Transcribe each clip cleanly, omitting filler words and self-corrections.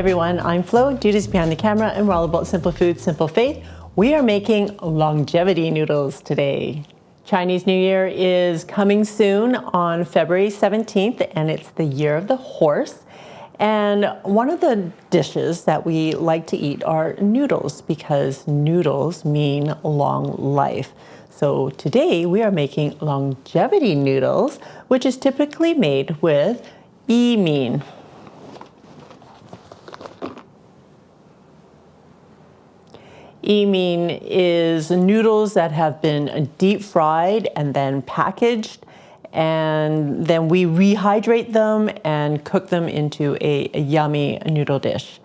everyone, I'm Flo, Duties Behind the Camera, and we're all about simple food, simple faith. We are making longevity noodles today. Chinese New Year is coming soon on February 17th, and it's the year of the horse. And one of the dishes that we like to eat are noodles, because noodles mean long life. So today we are making longevity noodles, which is typically made with mean. Mean is noodles that have been deep fried and then packaged, and then we rehydrate them and cook them into a yummy noodle dish.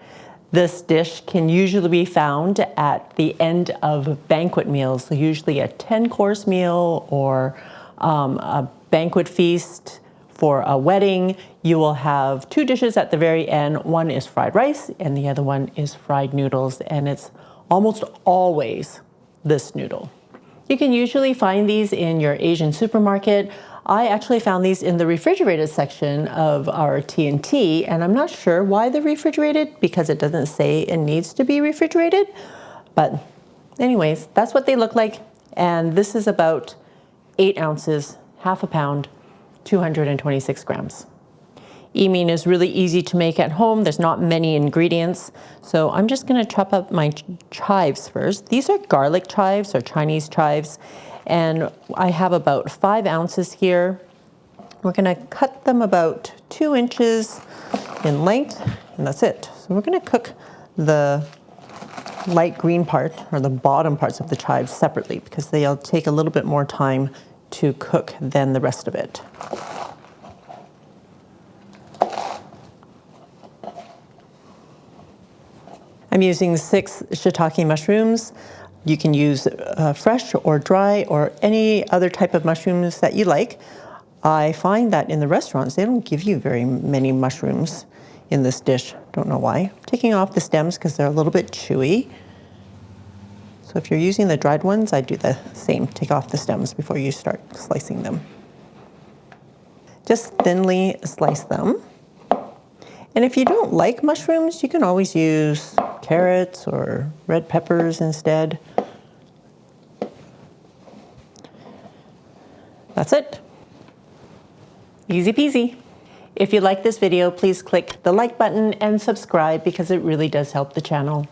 This dish can usually be found at the end of banquet meals, so usually a 10-course meal or a banquet feast for a wedding. You will have two dishes at the very end. One is fried rice and the other one is fried noodles, and it's almost always this noodle. You can usually find these in your Asian supermarket. I actually found these in the refrigerated section of our T&T, and I'm not sure why they're refrigerated because it doesn't say it needs to be refrigerated. But anyways, that's what they look like. And this is about 8 ounces, half a pound, 226 grams. Mean is really easy to make at home. There's not many ingredients. So I'm just gonna chop up my chives first. These are garlic chives or Chinese chives. And I have about 5 ounces here. We're gonna cut them about 2 inches in length, and that's it. So we're gonna cook the light green part, or the bottom parts of the chives separately, because they'll take a little bit more time to cook than the rest of it. I'm using 6 shiitake mushrooms. You can use fresh or dry or any other type of mushrooms that you like. I find that in the restaurants, they don't give you very many mushrooms in this dish. Don't know why. I'm taking off the stems because they're a little bit chewy. So if you're using the dried ones, I do the same. Take off the stems before you start slicing them. Just thinly slice them. And if you don't like mushrooms, you can always use carrots or red peppers instead. That's it. Easy peasy. If you like this video, please click the like button and subscribe because it really does help the channel.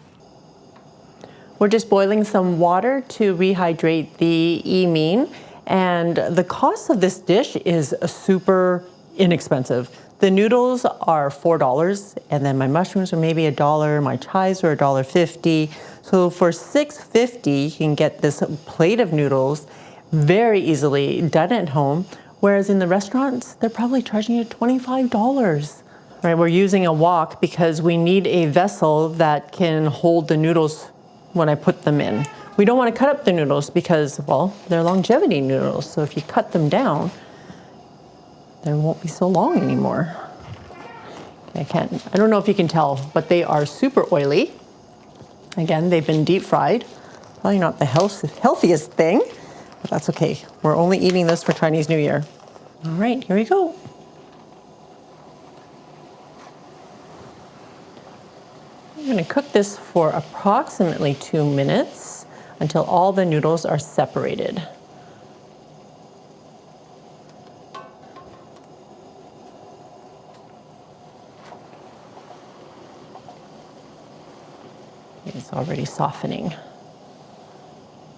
We're just boiling some water to rehydrate the mean, and the cost of this dish is super inexpensive. The noodles are $4, and then my mushrooms are maybe $1, my chives are $1.50. So for $6.50, you can get this plate of noodles very easily done at home, whereas in the restaurants, they're probably charging you $25. Right, we're using a wok because we need a vessel that can hold the noodles when I put them in. We don't want to cut up the noodles because, well, they're longevity noodles. So if you cut them down, they won't be so long anymore. I don't know if you can tell, but they are super oily. Again, they've been deep fried. Probably not the healthiest thing, but that's okay. We're only eating this for Chinese New Year. All right, here we go. I'm gonna cook this for approximately 2 minutes until all the noodles are separated. It's already softening.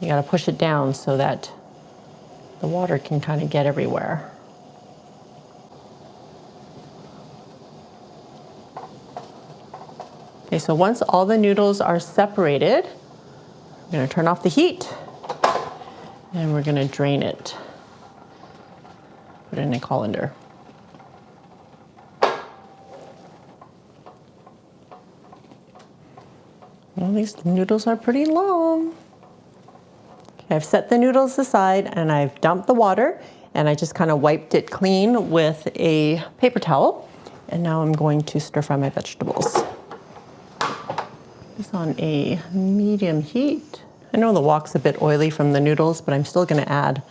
You gotta push it down so that the water can kind of get everywhere. Okay, so once all the noodles are separated, I'm gonna turn off the heat and we're gonna drain it. Put it in a colander. Well, these noodles are pretty long. Okay, I've set the noodles aside and I've dumped the water, and I just kind of wiped it clean with a paper towel. And now I'm going to stir fry my vegetables. It's on a medium heat. I know the wok's a bit oily from the noodles, but I'm still gonna add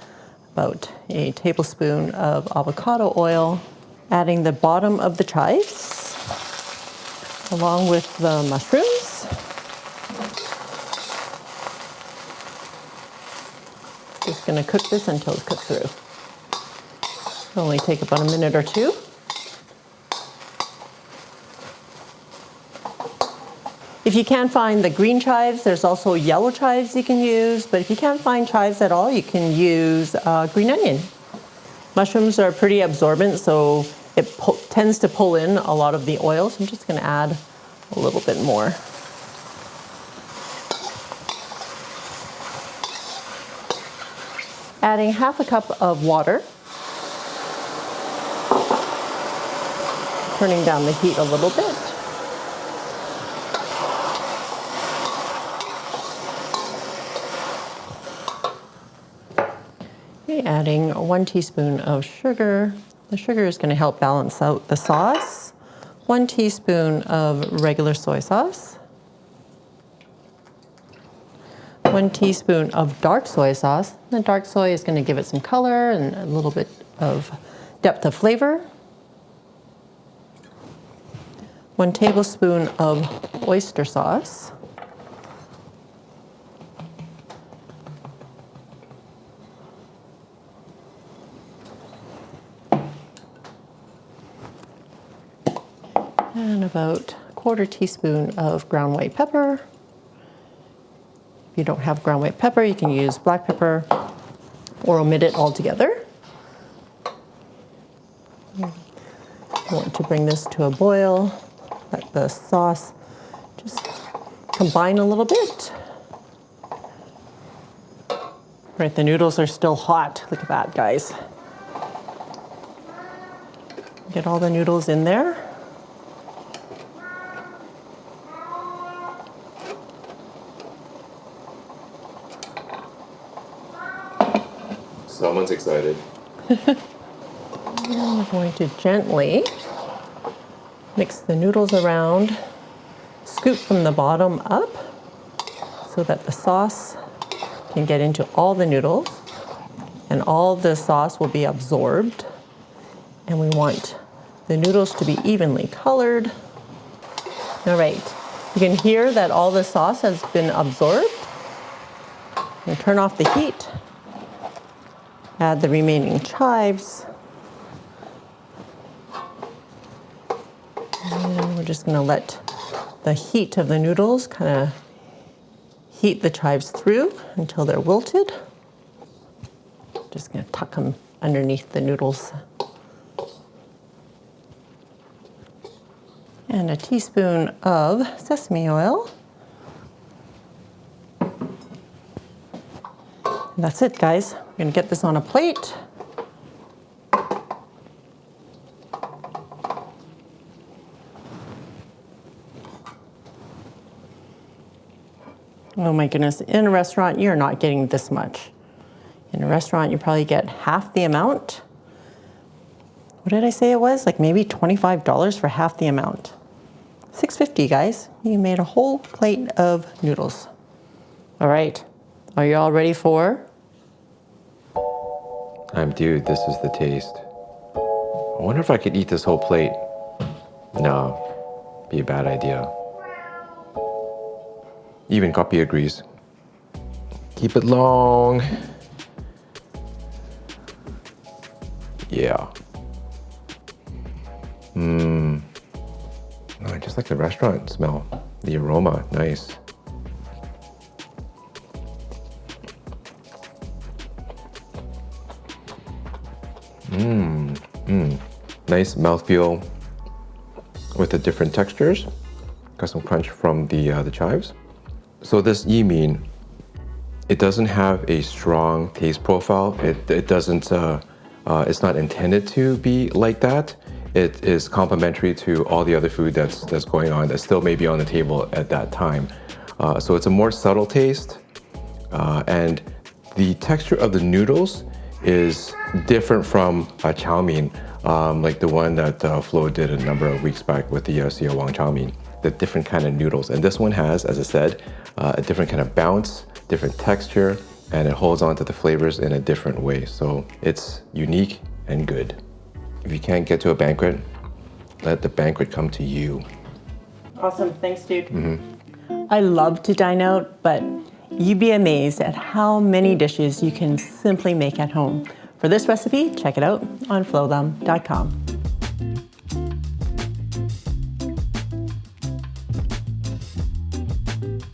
about a tablespoon of avocado oil, adding the bottom of the chives, along with the mushrooms. Just gonna cook this until it's cooked through. It'll only take about a minute or two. If you can't find the green chives, there's also yellow chives you can use, but if you can't find chives at all, you can use green onion. Mushrooms are pretty absorbent, so it tends to pull in a lot of the oil, so I'm just gonna add a little bit more. Adding half a cup of water. Turning down the heat a little bit. Adding 1 teaspoon of sugar. The sugar is going to help balance out the sauce. 1 teaspoon of regular soy sauce. 1 teaspoon of dark soy sauce. The dark soy is going to give it some color and a little bit of depth of flavor. 1 tablespoon of oyster sauce. And about 1/4 teaspoon of ground white pepper. If you don't have ground white pepper, you can use black pepper or omit it altogether. I want to bring this to a boil. Let the sauce just combine a little bit. Right, the noodles are still hot. Look at that, guys. Get all the noodles in there. Someone's excited. And we're going to gently mix the noodles around, scoop from the bottom up so that the sauce can get into all the noodles and all the sauce will be absorbed. And we want the noodles to be evenly colored. All right, you can hear that all the sauce has been absorbed. And turn off the heat. Add the remaining chives. And we're just going to let the heat of the noodles kind of heat the chives through until they're wilted. Just going to tuck them underneath the noodles. And a teaspoon of sesame oil. And that's it, guys. We're going to get this on a plate. Oh my goodness, in a restaurant, you're not getting this much. In a restaurant, you probably get half the amount. What did I say it was? Like maybe $25 for half the amount. $6.50, guys. You made a whole plate of noodles. All right, are you all ready for? Dude, this is the taste. I wonder if I could eat this whole plate. No, be a bad idea. Even Copy agrees. Keep it long. Yeah. Oh, just like the restaurant smell. The aroma, nice. Nice mouthfeel with the different textures. Got some crunch from the chives. So this yi mein, it doesn't have a strong taste profile. It doesn't. It's not intended to be like that. It is complementary to all the other food that's going on that still may be on the table at that time. So it's a more subtle taste, and the texture of the noodles is different from a chow mein, like the one that Flo did a number of weeks back with the Sia Wang chow mein. The different kind of noodles, and this one has, as I said, a different kind of bounce, different texture, and it holds on to the flavors in a different way. So it's unique and good. If you can't get to a banquet, let the banquet come to you. Awesome. Thanks, dude. I love to dine out, but you'd be amazed at how many dishes you can simply make at home. For this recipe, check it out on FLO'S.com.